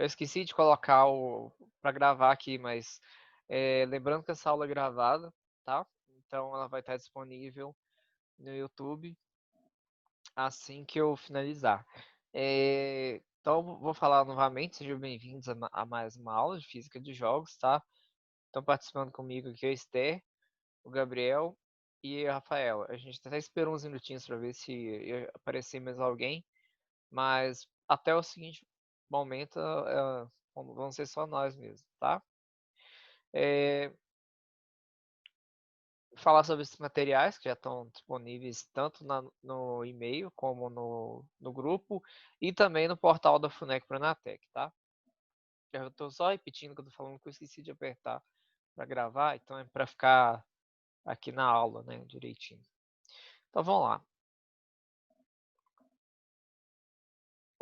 Eu esqueci de colocar para gravar aqui, mas lembrando que essa aula é gravada, tá? Então ela vai estar disponível no YouTube assim que eu finalizar. Então vou falar novamente, sejam bem-vindos a mais uma aula de Física de Jogos, tá? Estão participando comigo aqui a Esther, o Gabriel e a Rafaela. A gente até esperou uns minutinhos para ver se ia aparecer mais alguém, mas até o seguinte momento vão ser só nós mesmo, tá? Falar sobre esses materiais que já estão disponíveis tanto no e-mail como no grupo e também no portal da FUNEC Pronatec, tá? Eu estou só repetindo o que eu estou falando, que eu esqueci de apertar para gravar, então é para ficar aqui na aula, né, direitinho. Então vamos lá.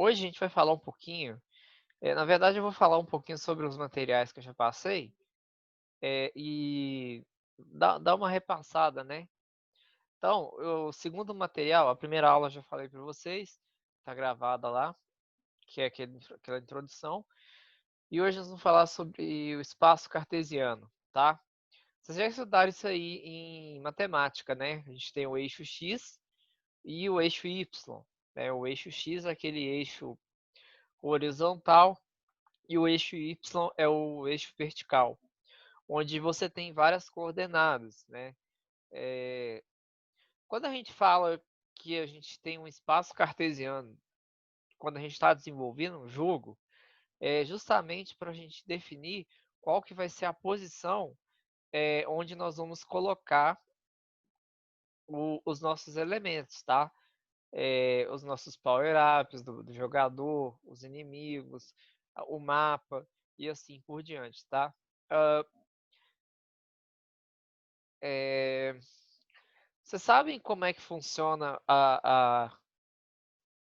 Hoje a gente vai falar um pouquinho, na verdade eu vou falar um pouquinho sobre os materiais que eu já passei e dar uma repassada, né? Então, o segundo material, a primeira aula eu já falei para vocês, está gravada lá, que é aquela introdução. E hoje nós vamos falar sobre o espaço cartesiano, tá? Vocês já estudaram isso aí em matemática, né? A gente tem o eixo X e o eixo Y. Né? O eixo X é aquele eixo horizontal e o eixo Y é o eixo vertical, onde você tem várias coordenadas, né? Quando a gente fala que a gente tem um espaço cartesiano, quando a gente está desenvolvendo um jogo, é justamente para a gente definir qual que vai ser a posição onde nós vamos colocar os nossos elementos, tá? Os nossos power-ups do jogador, os inimigos, o mapa e assim por diante, tá? Uh, Vocês sabem como é que funciona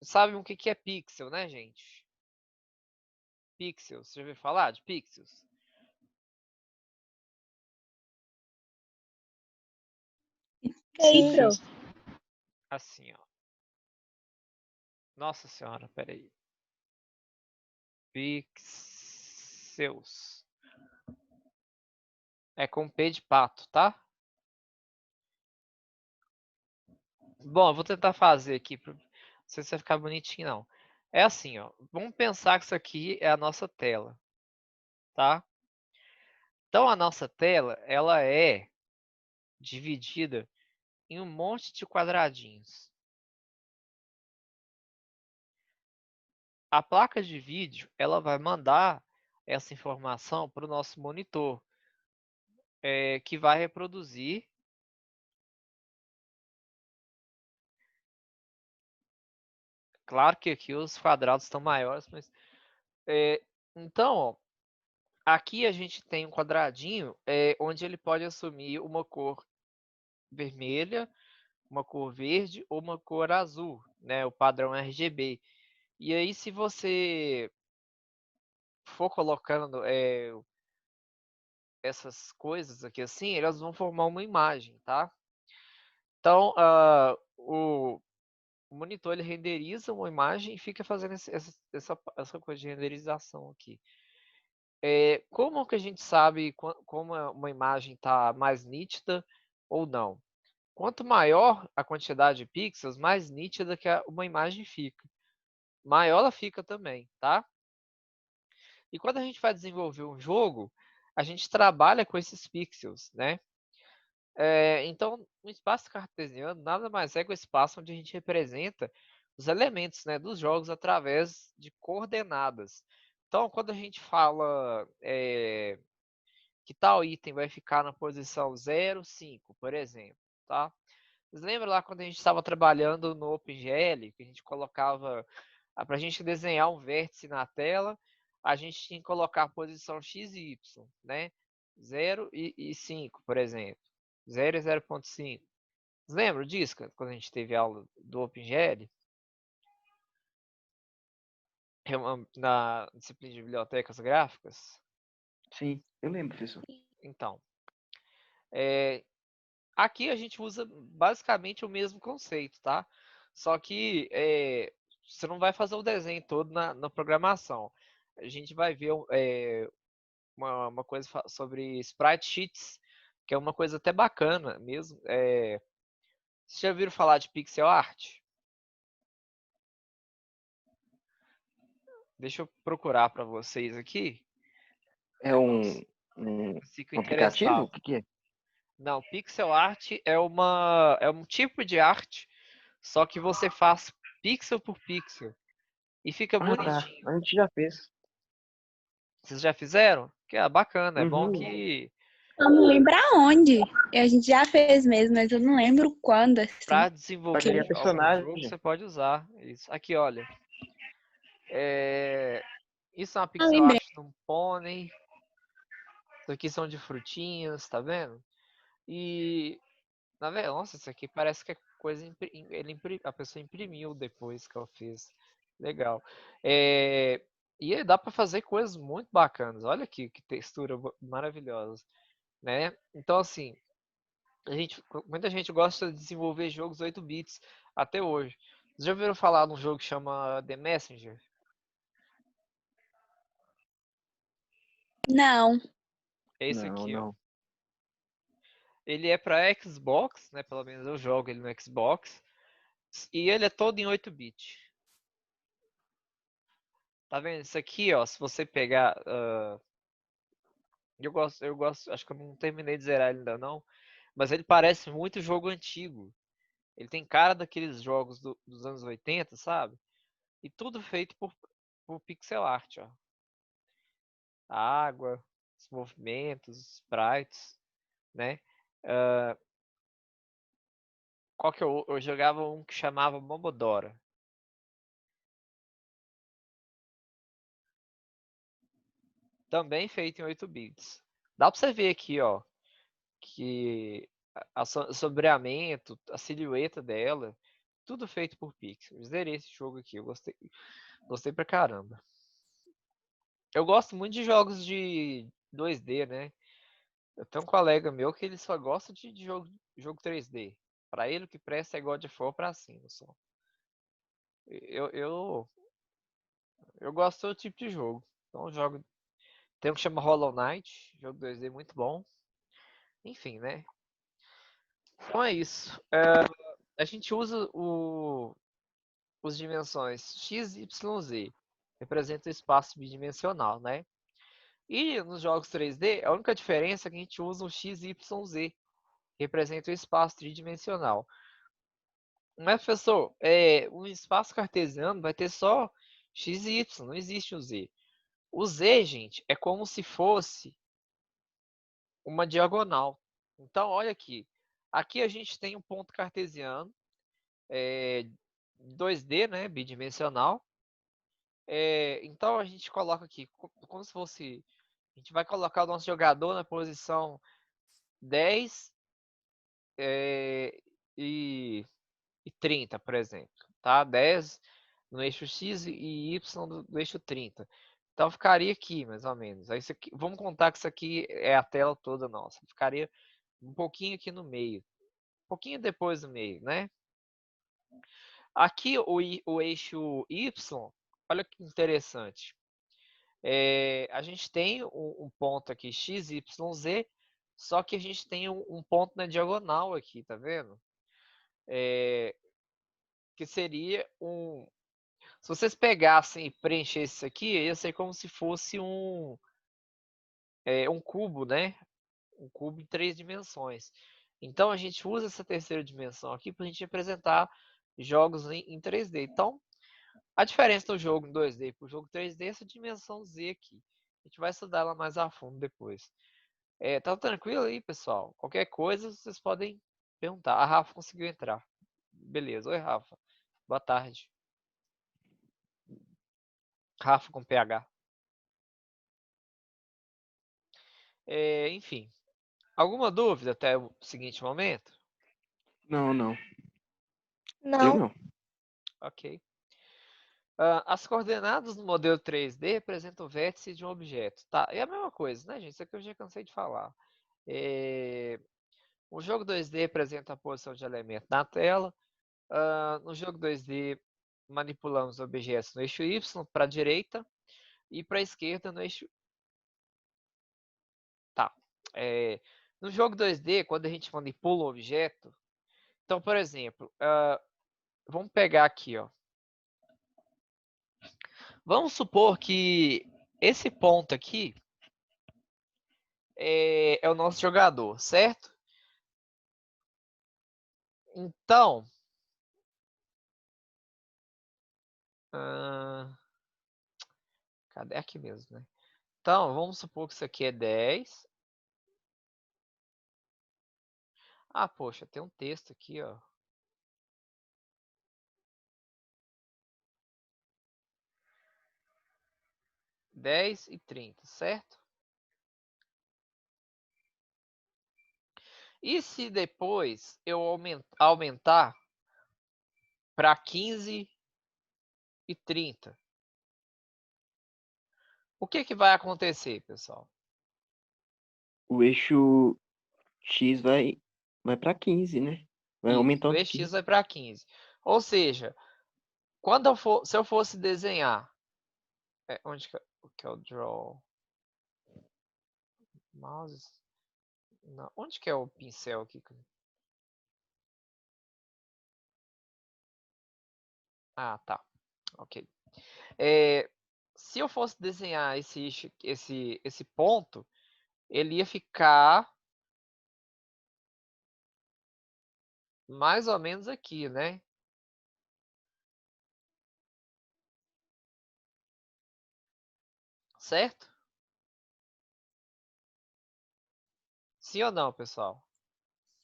Sabem o que é pixel, né, gente? Pixels, você já ouviu falar de pixels? Sim. Pixel. Assim, ó. Nossa senhora, peraí. Pixels. É com P de pato, tá? Bom, eu vou tentar fazer aqui. Não sei se vai ficar bonitinho, não. É assim, ó. Vamos pensar que isso aqui é a nossa tela, tá? Então, a nossa tela, ela é dividida em um monte de quadradinhos. A placa de vídeo, ela vai mandar essa informação para o nosso monitor, que vai reproduzir. Claro que aqui os quadrados estão maiores, mas então, ó, aqui a gente tem um quadradinho onde ele pode assumir uma cor vermelha, uma cor verde ou uma cor azul, né? O padrão RGB. E aí, se você for colocando essas coisas aqui assim, elas vão formar uma imagem, tá? Então, o monitor ele renderiza uma imagem e fica fazendo essa coisa de renderização aqui. Como que a gente sabe como uma imagem está mais nítida ou não? Quanto maior a quantidade de pixels, mais nítida que uma imagem fica. Maior ela fica também, tá? E quando a gente vai desenvolver um jogo, a gente trabalha com esses pixels, né? Então, o espaço cartesiano nada mais é que o espaço onde a gente representa os elementos, né, dos jogos através de coordenadas. Então, quando a gente fala que tal item vai ficar na posição 0, 5, por exemplo, tá? Vocês lembram lá quando a gente estava trabalhando no OpenGL, que a gente colocava, para a gente desenhar um vértice na tela, a gente tinha que colocar a posição x e y, né? 0 e 5, por exemplo. 0 e 0.5. Vocês lembram disso, quando a gente teve aula do OpenGL? Na disciplina de bibliotecas gráficas? Sim, eu lembro, professor. Então, aqui a gente usa basicamente o mesmo conceito, tá? Só que você não vai fazer o desenho todo na programação. a gente vai ver uma coisa sobre sprite sheets, que é uma coisa até bacana mesmo. Vocês já ouviram falar de pixel art? Deixa eu procurar para vocês aqui. É um Fico aplicativo? interessado. O que que é? Não, pixel art é um tipo de arte, só que você faz pixel por pixel e fica Ah, tá. bonitinho. A gente já fez. Vocês já fizeram? Que é bacana, é bom Uhum. que Eu não lembro aonde. A gente já fez mesmo, mas eu não lembro quando, assim. para Pra desenvolver criar algum jogo personagem. você pode usar isso. Aqui, olha. Isso é uma Ah, pixel lembrei. art de um pônei. Isso aqui são de frutinhas, tá vendo? E nossa, isso aqui parece que é coisa a pessoa imprimiu depois que ela fez. Legal. E aí dá para fazer coisas muito bacanas. Olha aqui que textura maravilhosa, né? Então assim, muita gente gosta de desenvolver jogos 8 bits até hoje. Vocês já ouviram falar de um jogo que chama The Messenger? Não. É esse Não, aqui, ó. não. Ele é para Xbox, né? Pelo menos eu jogo ele no Xbox. E ele é todo em 8 bits. Tá vendo? Isso aqui, ó, se você pegar. Eu gosto, acho que eu não terminei de zerar ele ainda não. Mas ele parece muito jogo antigo. Ele tem cara daqueles jogos dos anos 80, sabe? E tudo feito por pixel art, ó. A água, os movimentos, os sprites, né? Qual que eu jogava um que chamava Momodora. Também feito em 8 bits. Dá pra você ver aqui, ó, que o sombreamento, a silhueta dela, tudo feito por pixels. Zerei esse jogo aqui, eu gostei pra caramba. Eu gosto muito de jogos de 2D, né? Eu tenho um colega meu que ele só gosta de jogo 3D. Pra ele o que presta é God of War pra cima só. Eu, eu, eu gosto do tipo de jogo. Então eu jogo. Tem um que chama Hollow Knight, jogo 2D muito bom. Enfim, né? Então é isso. A gente usa os dimensões x, y, z. Representa o espaço bidimensional, né? E nos jogos 3D, a única diferença é que a gente usa o x, y, z. Que representa o espaço tridimensional. Mas, professor, um espaço cartesiano vai ter só x e y, não existe o z. O z, gente, é como se fosse uma diagonal. Então, olha aqui. Aqui a gente tem um ponto cartesiano, 2D, né, bidimensional. Então a gente coloca aqui como se fosse. A gente vai colocar o nosso jogador na posição 10 e 30, por exemplo. Tá? 10 no eixo X e Y no eixo 30. Então ficaria aqui, mais ou menos. Aí, isso aqui, vamos contar que isso aqui é a tela toda nossa. Ficaria um pouquinho aqui no meio. Um pouquinho depois do meio, né? Aqui o eixo Y, olha que interessante. A gente tem um ponto aqui x, y, z, só que a gente tem um ponto na diagonal aqui, tá vendo? Que seria um... Se vocês pegassem e preenchessem isso aqui, ia ser como se fosse um cubo, né? Um cubo em 3 dimensões. Então a gente usa essa terceira dimensão aqui para a gente representar jogos em 3D. Então, a diferença do jogo em 2D para o jogo 3D é essa dimensão Z aqui. A gente vai estudar ela mais a fundo depois. Tá tranquilo aí, pessoal? Qualquer coisa, vocês podem perguntar. A Rafa conseguiu entrar. Beleza. Oi, Rafa. Boa tarde. Rafa com PH. Enfim. Alguma dúvida até o seguinte momento? Não, não. Eu Não. não. Ok. As coordenadas no modelo 3D representam o vértice de um objeto. Tá? É a mesma coisa, né, gente? Isso aqui eu já cansei de falar. O jogo 2D representa a posição de elemento na tela. No jogo 2D, manipulamos objetos no eixo Y para a direita. e para a esquerda no eixo. Tá. No jogo 2D, quando a gente manipula o objeto, então, por exemplo, vamos pegar aqui, ó. Vamos supor que esse ponto aqui é o nosso jogador, certo? Então, cadê aqui mesmo, né? Então, vamos supor que isso aqui é 10. Ah, poxa, tem um texto aqui, ó. Dez e 30, certo? E se depois eu aumentar para 15 e 30? O que que vai acontecer, pessoal? O eixo X vai para 15, né? Vai Isso, o aumentando EX 15. vai para 15. Ou seja, se eu fosse desenhar, onde que é o draw? Mouse? Não, onde que é o pincel aqui? Ah, tá. Ok. Se eu fosse desenhar esse ponto, ele ia ficar mais ou menos aqui, né? Certo? Sim ou não, pessoal?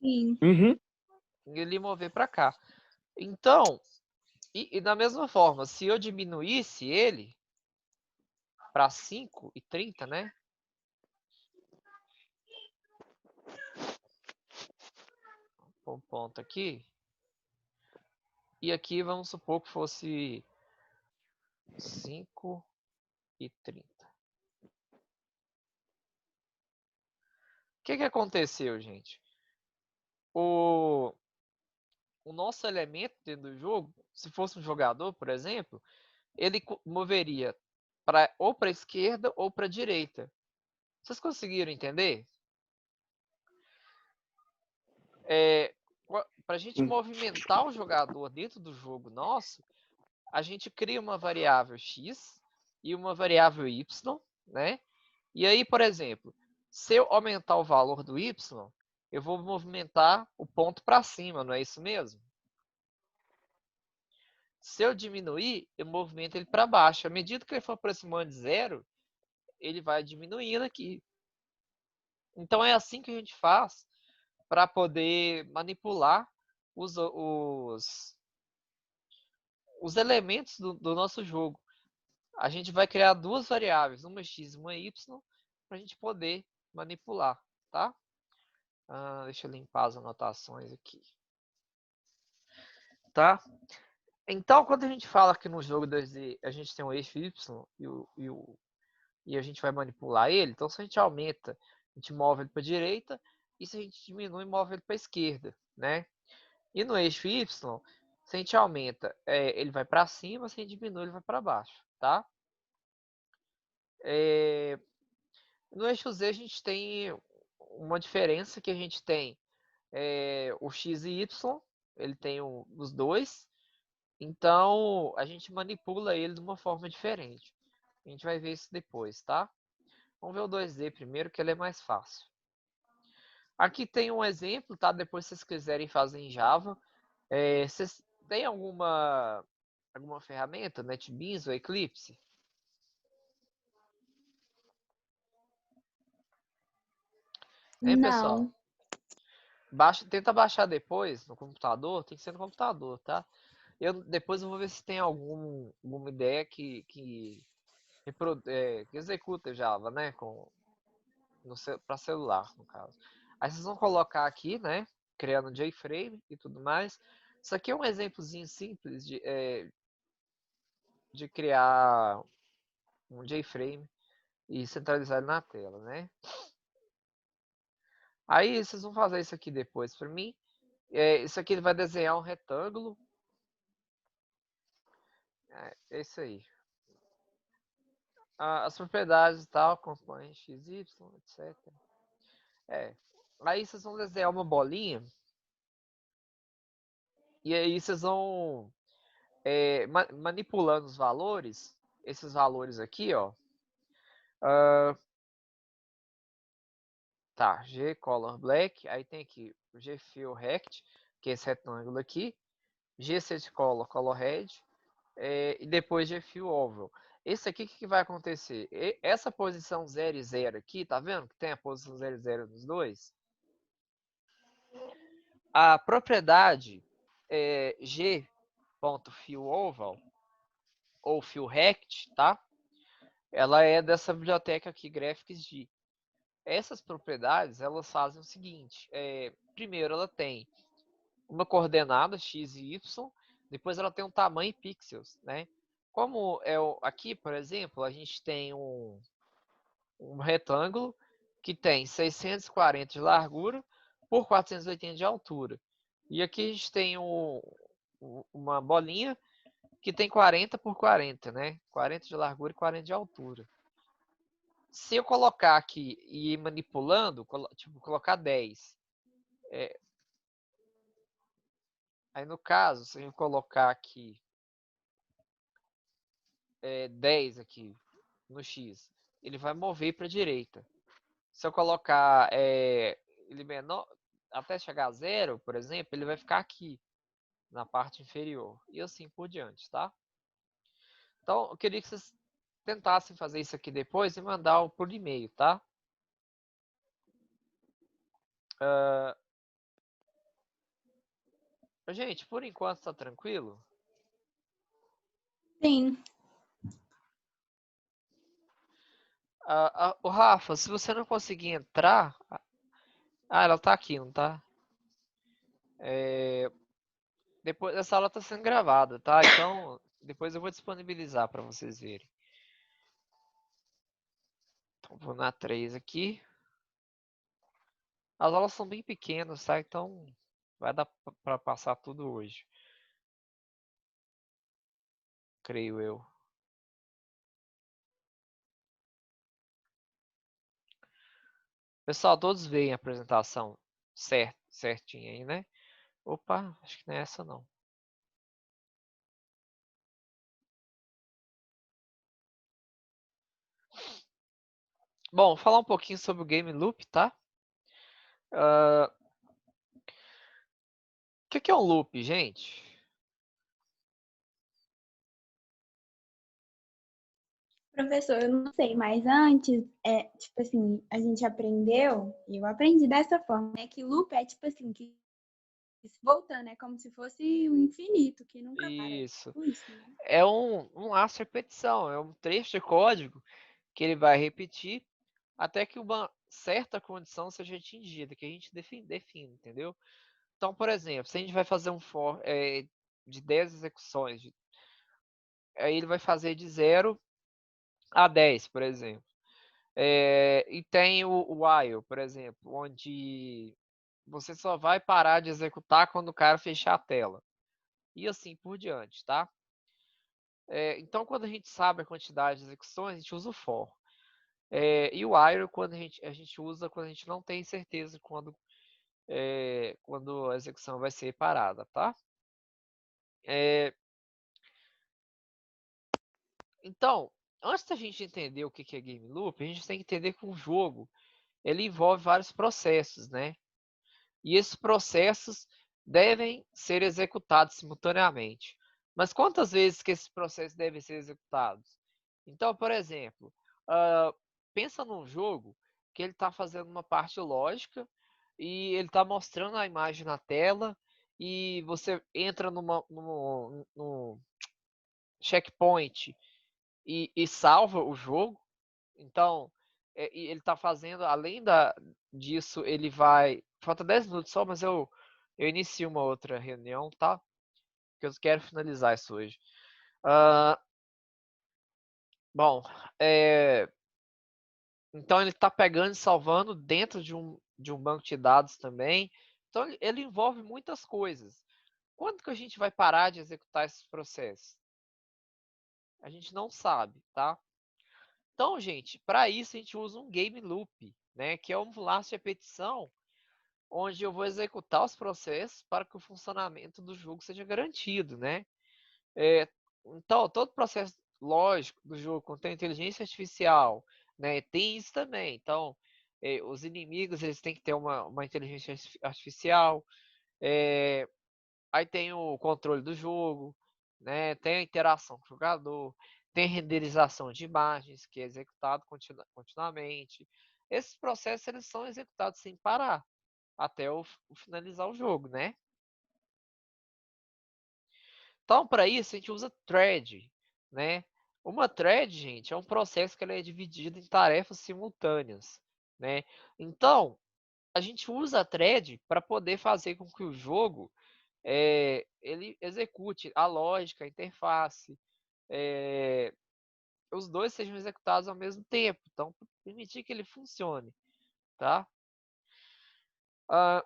Sim. Uhum. Ele mover para cá. Então, e da mesma forma, se eu diminuísse ele para 5 e 30, né? Um ponto aqui. E aqui vamos supor que fosse 5 e 30. O que que aconteceu, gente? O nosso elemento dentro do jogo, se fosse um jogador, por exemplo, ele moveria ou para a esquerda ou para a direita. Vocês conseguiram entender? Para a gente movimentar o jogador dentro do jogo nosso, a gente cria uma variável x e uma variável y, né? E aí, por exemplo, se eu aumentar o valor do y, eu vou movimentar o ponto para cima, não é isso mesmo? Se eu diminuir, eu movimento ele para baixo. À medida que ele for aproximando de zero, ele vai diminuindo aqui. Então é assim que a gente faz para poder manipular os elementos do nosso jogo. A gente vai criar duas variáveis, uma x e uma y, para a gente poder manipular, tá? Deixa eu limpar as anotações aqui. Tá? Então, quando a gente fala que no jogo 2D a gente tem um eixo y e a gente vai manipular ele, então se a gente aumenta, a gente move ele para a direita, e se a gente diminui, move ele para a esquerda, né? E no eixo y, se a gente aumenta, ele vai para cima, se a gente diminui, ele vai para baixo, tá? No eixo z a gente tem uma diferença que a gente tem o x e y, ele tem os dois, então a gente manipula ele de uma forma diferente. A gente vai ver isso depois, tá? Vamos ver o 2D primeiro, que ele é mais fácil. Aqui tem um exemplo, tá? Depois, se vocês quiserem fazer em Java, vocês têm alguma ferramenta, NetBeans ou Eclipse? Hein, pessoal? Não. Tenta baixar depois no computador, tem que ser no computador, tá? Depois eu vou ver se tem alguma ideia que executa Java, né? Para celular, no caso. Aí vocês vão colocar aqui, né? Criando JFrame e tudo mais. Isso aqui é um exemplozinho simples de criar um JFrame e centralizar ele na tela, né? Aí vocês vão fazer isso aqui depois para mim. Isso aqui ele vai desenhar um retângulo. É isso aí. as propriedades e tal, componente x, y, etc. Aí vocês vão desenhar uma bolinha e aí vocês vão manipulando os valores, esses valores aqui, ó. Tá, G color black, aí tem aqui o G fill rect, que é esse retângulo aqui, G set color, color red, e depois G fill oval. Esse aqui, o que vai acontecer? Essa posição 0 e 0 aqui, tá vendo que tem a posição 0 e 0 nos dois? A propriedade G.fillOval ou fillRect, tá? Ela é dessa biblioteca aqui, GraphicsG. Essas propriedades, elas fazem o seguinte. Primeiro, ela tem uma coordenada x e y, depois ela tem um tamanho em pixels, né? Como aqui, por exemplo, a gente tem um retângulo que tem 640 de largura por 480 de altura. E aqui a gente tem uma bolinha que tem 40 por 40, né? 40 de largura e 40 de altura. Se eu colocar aqui e ir manipulando, tipo, colocar 10. Aí no caso, se eu colocar aqui 10 aqui no X, ele vai mover para a direita. Se eu colocar ele menor, até chegar a 0, por exemplo, ele vai ficar aqui, na parte inferior. E assim por diante, tá? Então, eu queria que vocês tentassem fazer isso aqui depois e mandar por e-mail, tá? Gente, por enquanto tá tranquilo? Sim. O Rafa, se você não conseguir entrar... ela tá aqui, não tá? Depois essa aula tá sendo gravada, tá? Então, depois eu vou disponibilizar para vocês verem. Então, vou na 3 aqui. As aulas são bem pequenas, tá? Então, vai dar para passar tudo hoje. Creio eu. Pessoal, todos veem a apresentação certinha aí, né? Opa, acho que não é essa não. Bom, vou falar um pouquinho sobre o Game Loop, tá? O que é um loop, gente? Professor, eu não sei, mas antes, tipo assim, a gente aprendeu, e eu aprendi dessa forma, né? Que loop é tipo assim, que voltando, é como se fosse o infinito, que nunca para. Isso. Tipo isso, né? É um laço de repetição, é um trecho de código que ele vai repetir até que uma certa condição seja atingida, que a gente define, entendeu? Então, por exemplo, se a gente vai fazer um for de 10 execuções, aí ele vai fazer de 0 a 10, por exemplo. E tem o while, por exemplo, onde você só vai parar de executar quando o cara fechar a tela. E assim por diante, tá? Então, quando a gente sabe a quantidade de execuções, a gente usa o for. E o while, quando a gente usa quando a gente não tem certeza quando a execução vai ser parada, tá? Então, antes da gente entender o que é game loop, a gente tem que entender que um jogo ele envolve vários processos, né? E esses processos devem ser executados simultaneamente. Mas quantas vezes que esses processos devem ser executados? Então, por exemplo, pensa num jogo que ele está fazendo uma parte lógica e ele está mostrando a imagem na tela e você entra num checkpoint e salva o jogo. Então, ele está fazendo, além disso, ele vai. Falta 10 minutos só, mas eu inicio uma outra reunião, tá? Porque eu quero finalizar isso hoje. Bom, então ele está pegando e salvando dentro de um banco de dados também. Então, ele envolve muitas coisas. Quando que a gente vai parar de executar esses processos? A gente não sabe, tá? Então, gente, para isso a gente usa um game loop, né? Que é um laço de repetição onde eu vou executar os processos para que o funcionamento do jogo seja garantido, né? Então, todo processo lógico do jogo contém inteligência artificial, né? Tem isso também. Então, os inimigos eles têm que ter uma inteligência artificial. Aí tem o controle do jogo, né? Tem a interação com o jogador, tem a renderização de imagens, que é executado continuamente. Esses processos eles são executados sem parar até o finalizar o jogo, né? Então, para isso, a gente usa thread, né? Uma thread, gente, é um processo que ele é dividido em tarefas simultâneas, né? Então, a gente usa a thread para poder fazer com que o jogo ele execute a lógica, a interface, os dois sejam executados ao mesmo tempo. Então, permitir que ele funcione, tá?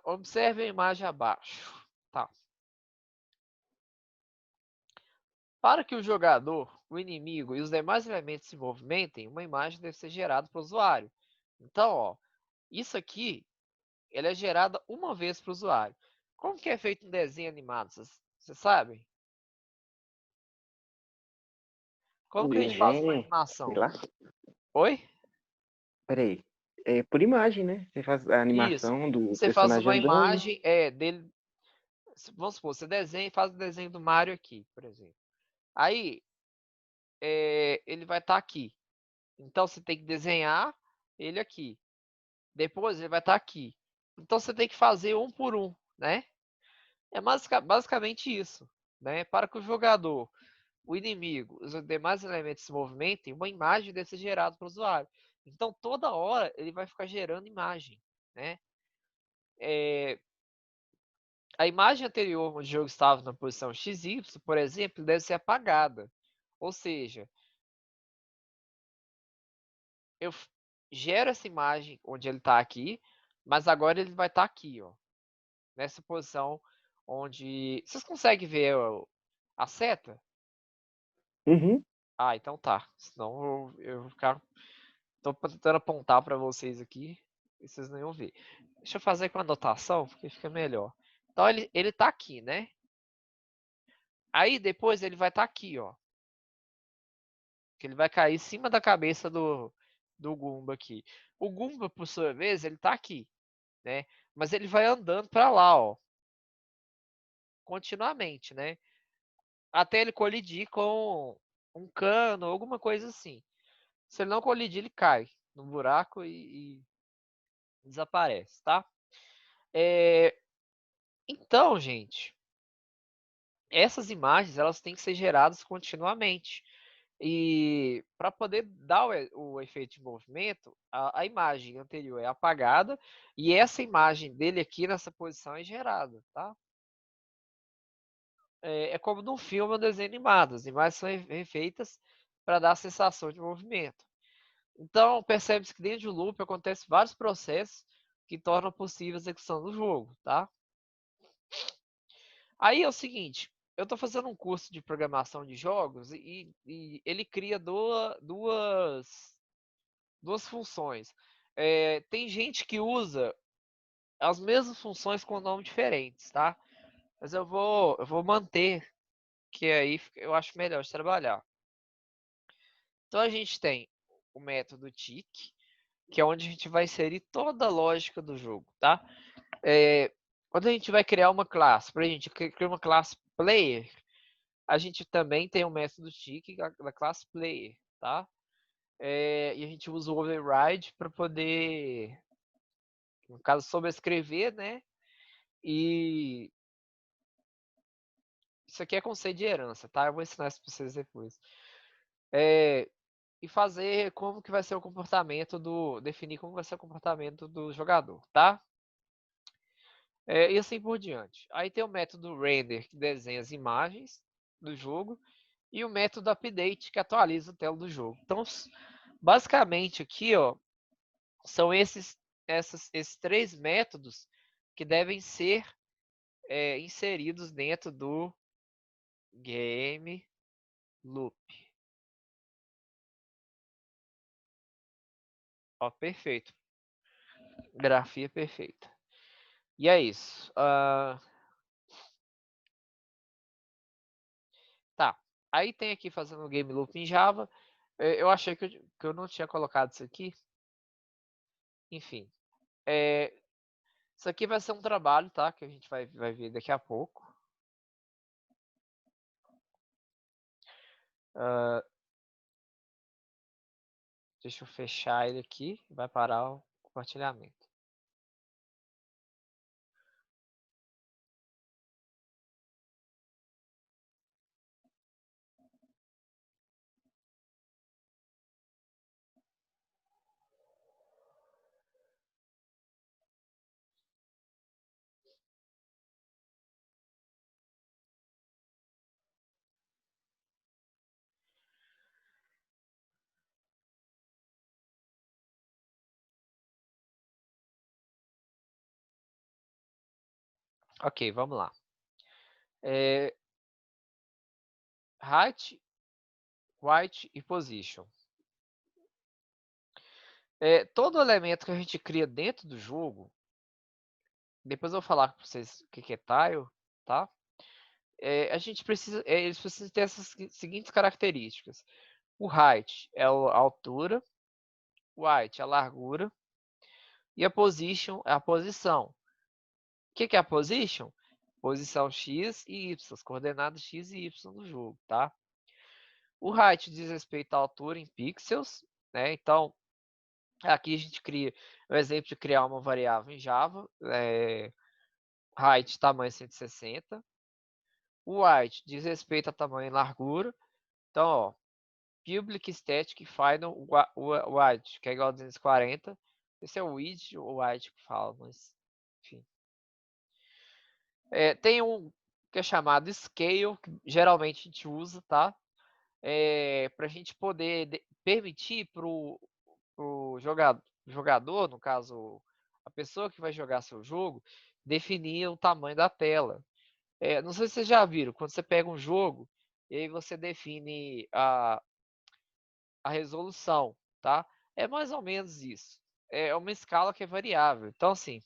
Observe a imagem abaixo, tá? Para que o jogador, o inimigo e os demais elementos se movimentem, uma imagem deve ser gerada para o usuário. Então, ó, isso aqui, ele é gerada uma vez para o usuário. Como que é feito um desenho animado? Vocês sabem? Um Como que a gente faz uma desenho, sei animação? lá. Oi? Peraí. É por imagem, né? Você faz a Isso. animação do Você faz personagem uma andando. imagem dele. Vamos supor, você desenha e faz o desenho do Mario aqui, por exemplo. Aí, ele vai estar aqui. Então, você tem que desenhar ele aqui. Depois, ele vai estar aqui. Então, você tem que fazer um por um, né? É basicamente isso, né? Para que o jogador, o inimigo, os demais elementos se movimentem, uma imagem deve ser gerada para o usuário. Então, toda hora, ele vai ficar gerando imagem, né? A imagem anterior, onde o jogo estava na posição XY, por exemplo, deve ser apagada. Ou seja, eu gero essa imagem onde ele está aqui, mas agora ele vai estar aqui, ó, nessa posição onde. Vocês conseguem ver a seta? Uhum. Ah, então tá. Senão eu vou ficar. Tô tentando apontar para vocês aqui e vocês não iam ver. Deixa eu fazer com a anotação, porque fica melhor. Então ele tá aqui, né? Aí depois ele vai estar aqui, ó. Que ele vai cair em cima da cabeça do Goomba aqui. O Goomba, por sua vez, ele tá aqui, né? Mas ele vai andando para lá, ó, continuamente, né? Até ele colidir com um cano, alguma coisa assim. Se ele não colidir, ele cai no buraco e desaparece, tá? Então, gente, essas imagens elas têm que ser geradas continuamente. E para poder dar o efeito de movimento, a imagem anterior é apagada e essa imagem dele aqui nessa posição é gerada, tá? É como num filme ou desenho animado, as imagens são refeitas para dar a sensação de movimento. Então, percebe-se que dentro do loop acontecem vários processos que tornam possível a execução do jogo, tá? Aí é o seguinte, eu estou fazendo um curso de programação de jogos e ele cria duas funções. Tem gente que usa as mesmas funções com nomes diferentes, tá? Mas eu vou manter, que aí eu acho melhor de trabalhar. Então a gente tem o método tick, que é onde a gente vai inserir toda a lógica do jogo, tá? Quando a gente vai criar uma classe, para a gente criar uma classe player, a gente também tem o método tick da classe player, tá? E a gente usa o override para poder, no caso, sobrescrever, né? E isso aqui é conceito de herança, tá? Eu vou ensinar isso para vocês depois. E fazer como que vai ser o comportamento definir como vai ser o comportamento do jogador, tá? E assim por diante. Aí tem o método render, que desenha as imagens do jogo, e o método update, que atualiza a tela do jogo. Então, basicamente aqui, ó, são esses três métodos que devem ser inseridos dentro do game loop. Ó, perfeito. Grafia perfeita. E é isso. Tá. Aí tem aqui fazendo game loop em Java. Eu achei que eu não tinha colocado isso aqui. Enfim. Isso aqui vai ser um trabalho, tá? Que a gente vai ver daqui a pouco. Deixa eu fechar ele aqui. Vai parar o compartilhamento. Ok, vamos lá. Height, weight e position. Todo elemento que a gente cria dentro do jogo, depois eu vou falar para vocês o que é tile, tá? A gente precisa, eles precisam ter essas seguintes características. O height é a altura, o weight é a largura e a position é a posição. O que é a position? Posição x e y, as coordenadas x e y do jogo, tá? O height diz respeito à altura em pixels, né? Então, aqui a gente cria o exemplo de criar uma variável em Java, height tamanho 160. O height diz respeito a tamanho e largura. Então, ó, public static final width, que é igual a 240. Esse é o width ou width que fala, mas enfim. Tem um que é chamado scale, que geralmente a gente usa, tá? Para a gente poder permitir para o jogador, no caso, a pessoa que vai jogar seu jogo, definir o tamanho da tela. Não sei se vocês já viram, quando você pega um jogo e aí você define a resolução, tá? É mais ou menos isso. É uma escala que é variável. Então, assim,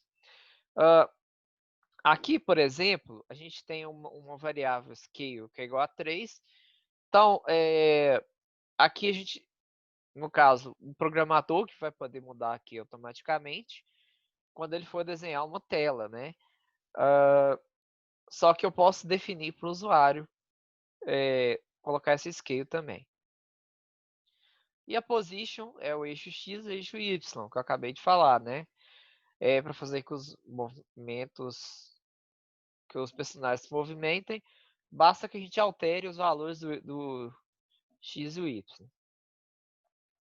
aqui, por exemplo, a gente tem uma variável scale que é igual a 3. Então, aqui a gente, no caso, um programador que vai poder mudar aqui automaticamente quando ele for desenhar uma tela, né? Só que eu posso definir para o usuário colocar esse scale também. E a position é o eixo X e o eixo Y, que eu acabei de falar, né? Para fazer que os movimentos, que os personagens se movimentem, basta que a gente altere os valores do X e o Y.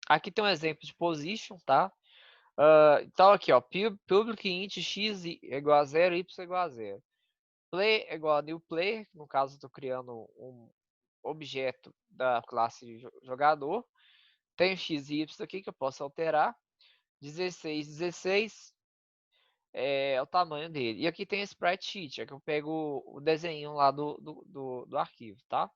Aqui tem um exemplo de position, tá? Então aqui, ó, public int x é igual a 0, y é igual a 0. Play é igual a new player, no caso eu estou criando um objeto da classe jogador. Tem x e y aqui que eu posso alterar. 16 é o tamanho dele. E aqui tem sprite sheet, é que eu pego o desenho lá do arquivo, tá?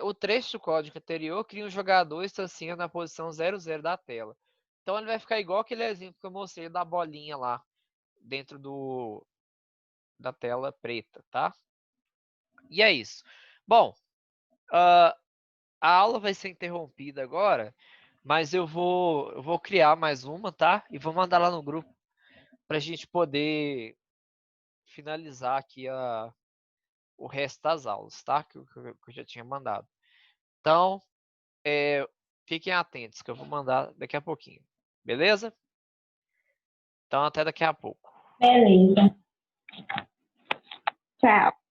O trecho do código anterior cria um jogador instanciando na posição 00 da tela. Então ele vai ficar igual aquele exemplo que eu mostrei da bolinha lá dentro da tela preta, tá? E é isso. Bom, a aula vai ser interrompida agora, mas eu vou criar mais uma, tá? E vou mandar lá no grupo para a gente poder finalizar aqui o resto das aulas, tá? Que eu já tinha mandado. Então, fiquem atentos, que eu vou mandar daqui a pouquinho. Beleza? Então, até daqui a pouco. Beleza. Tchau.